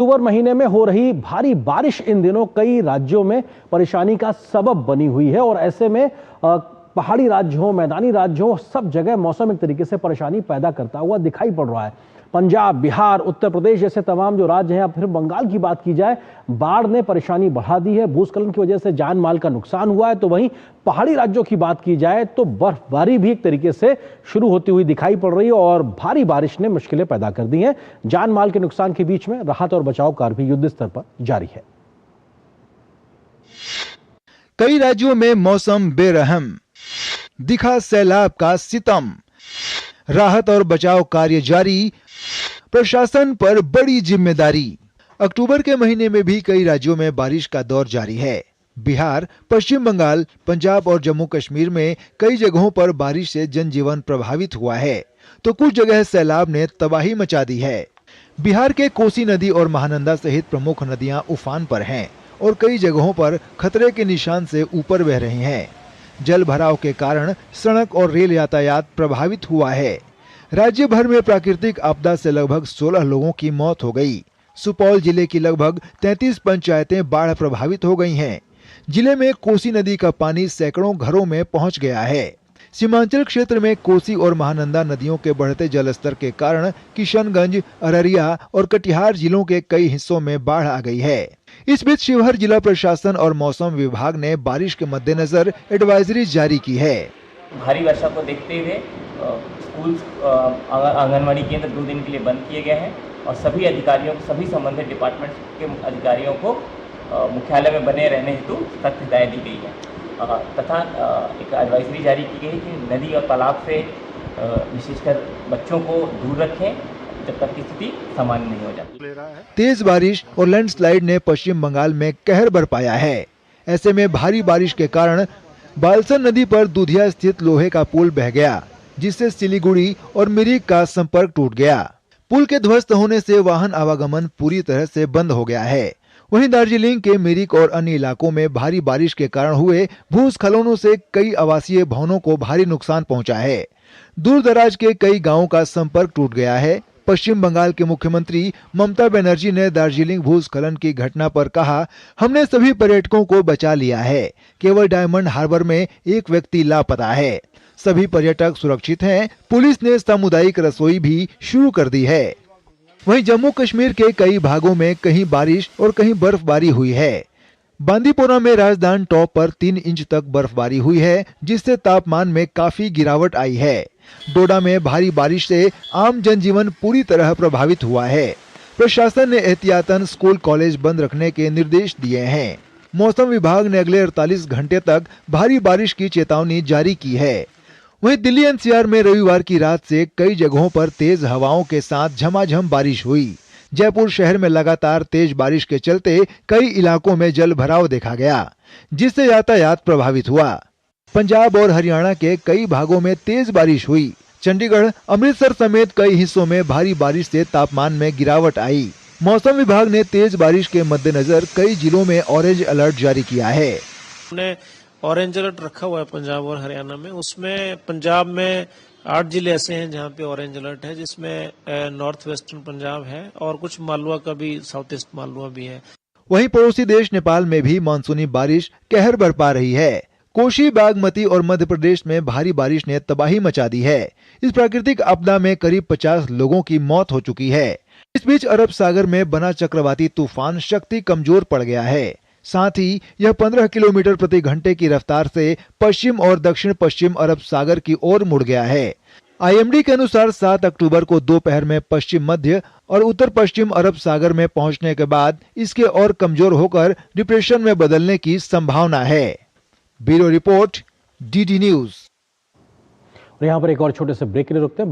अक्टूबर महीने में हो रही भारी बारिश इन दिनों कई राज्यों में परेशानी का सबब बनी हुई है और ऐसे में पहाड़ी राज्य हो, मैदानी राज्य हो, सब जगह मौसम एक तरीके से परेशानी पैदा करता हुआ दिखाई पड़ रहा है। पंजाब, बिहार, उत्तर प्रदेश जैसे तमाम जो राज्य हैं, अब फिर बंगाल की बात की जाए, बाढ़ ने परेशानी बढ़ा दी है। भूस्खलन की वजह से जान माल का नुकसान हुआ है। तो वहीं पहाड़ी राज्यों की बात की जाए तो बर्फबारी भी एक तरीके से शुरू होती हुई दिखाई पड़ रही है और भारी बारिश ने मुश्किलें पैदा कर दी हैं। जान माल के नुकसान के बीच में राहत और बचाव कार्य भी युद्ध स्तर पर जारी है। कई राज्यों में मौसम बेरहम, दिखा सैलाब का सितम, राहत और बचाव कार्य जारी, प्रशासन पर बड़ी जिम्मेदारी। अक्टूबर के महीने में भी कई राज्यों में बारिश का दौर जारी है। बिहार, पश्चिम बंगाल, पंजाब और जम्मू कश्मीर में कई जगहों पर बारिश से जनजीवन प्रभावित हुआ है, तो कुछ जगह सैलाब ने तबाही मचा दी है। बिहार के कोसी नदी और महानंदा सहित प्रमुख नदियां उफान पर हैं और कई जगहों पर खतरे के निशान से ऊपर बह रही हैं। जल भराव के कारण सड़क और रेल यातायात प्रभावित हुआ है। राज्य भर में प्राकृतिक आपदा से लगभग 16 लोगों की मौत हो गई। सुपौल जिले की लगभग 33 पंचायतें बाढ़ प्रभावित हो गई हैं। जिले में कोसी नदी का पानी सैकड़ों घरों में पहुंच गया है। सीमांचल क्षेत्र में कोसी और महानंदा नदियों के बढ़ते जलस्तर के कारण किशनगंज, अररिया और कटिहार जिलों के कई हिस्सों में बाढ़ आ गई है। इस बीच शिवहर जिला प्रशासन और मौसम विभाग ने बारिश के मद्देनजर एडवाइजरी जारी की है। भारी वर्षा को देखते हुए स्कूल, आंगनबाड़ी केंद्र 2 दिन के लिए बंद किए गए हैं और सभी अधिकारियों को, सभी संबंधित डिपार्टमेंट के अधिकारियों को मुख्यालय में बने रहने हेतु सख्त हिदायत दी गई है तथा एक एडवाइजरी जारी की गई है कि नदी और तालाब से विशेषकर बच्चों को दूर रखें जब तक की स्थिति सामान्य नहीं हो जाती। तेज बारिश और लैंडस्लाइड ने पश्चिम बंगाल में कहर बरपाया है। ऐसे में भारी बारिश के कारण बालसन नदी पर दुधिया स्थित लोहे का पुल बह गया, जिससे सिलीगुड़ी और मिरिक का संपर्क टूट गया। पुल के ध्वस्त होने से वाहन आवागमन पूरी तरह से बंद हो गया है। वहीं दार्जिलिंग के मिरिक और अन्य इलाकों में भारी बारिश के कारण हुए भूस्खलनों से कई आवासीय भवनों को भारी नुकसान पहुंचा है। दूर दराज के कई गांवों का संपर्क टूट गया है। पश्चिम बंगाल के मुख्यमंत्री ममता बनर्जी ने दार्जिलिंग भूस्खलन की घटना पर कहा, हमने सभी पर्यटकों को बचा लिया है। केवल डायमंड हार्बर में एक व्यक्ति लापता है। सभी पर्यटक सुरक्षित हैं। पुलिस ने सामुदायिक रसोई भी शुरू कर दी है। वहीं जम्मू कश्मीर के कई भागों में कहीं बारिश और कहीं बर्फबारी हुई है। बांदीपोरा में राजधानी टॉप पर 3 इंच तक बर्फबारी हुई है, जिससे तापमान में काफी गिरावट आई है। डोडा में भारी बारिश से आम जनजीवन पूरी तरह प्रभावित हुआ है। प्रशासन ने एहतियातन स्कूल कॉलेज बंद रखने के निर्देश दिए हैं। मौसम विभाग ने अगले 48 घंटे तक भारी बारिश की चेतावनी जारी की है। वहीं दिल्ली एनसीआर में रविवार की रात से कई जगहों पर तेज हवाओं के साथ झमाझम बारिश हुई। जयपुर शहर में लगातार तेज बारिश के चलते कई इलाकों में जल भराव देखा गया, जिससे यातायात प्रभावित हुआ। पंजाब और हरियाणा के कई भागों में तेज बारिश हुई। चंडीगढ़, अमृतसर समेत कई हिस्सों में भारी बारिश से तापमान में गिरावट आई। मौसम विभाग ने तेज बारिश के मद्देनजर कई जिलों में ऑरेंज अलर्ट जारी किया है। हमने ऑरेंज अलर्ट रखा हुआ है पंजाब और हरियाणा में। उसमें पंजाब में 8 जिले ऐसे हैं जहां पे ऑरेंज अलर्ट है, जिसमें नॉर्थ वेस्टर्न पंजाब है और कुछ मालवा का भी, साउथ ईस्ट मालवा भी है। वहीं पड़ोसी देश नेपाल में भी मानसूनी बारिश कहर बरपा रही है। कोशी, बागमती और मध्य प्रदेश में भारी बारिश ने तबाही मचा दी है। इस प्राकृतिक आपदा में करीब 50 लोगों की मौत हो चुकी है। इस बीच अरब सागर में बना चक्रवाती तूफान शक्ति कमजोर पड़ गया है। साथ ही यह 15 किलोमीटर प्रति घंटे की रफ्तार से पश्चिम और दक्षिण पश्चिम अरब सागर की ओर मुड़ गया है। आईएमडी के अनुसार 7 अक्टूबर को दोपहर में पश्चिम मध्य और उत्तर पश्चिम अरब सागर में पहुंचने के बाद इसके और कमजोर होकर डिप्रेशन में बदलने की संभावना है। Bureau report, DD news. यहाँ पर एक और छोटे से ब्रेक के लिए रुकते हैं।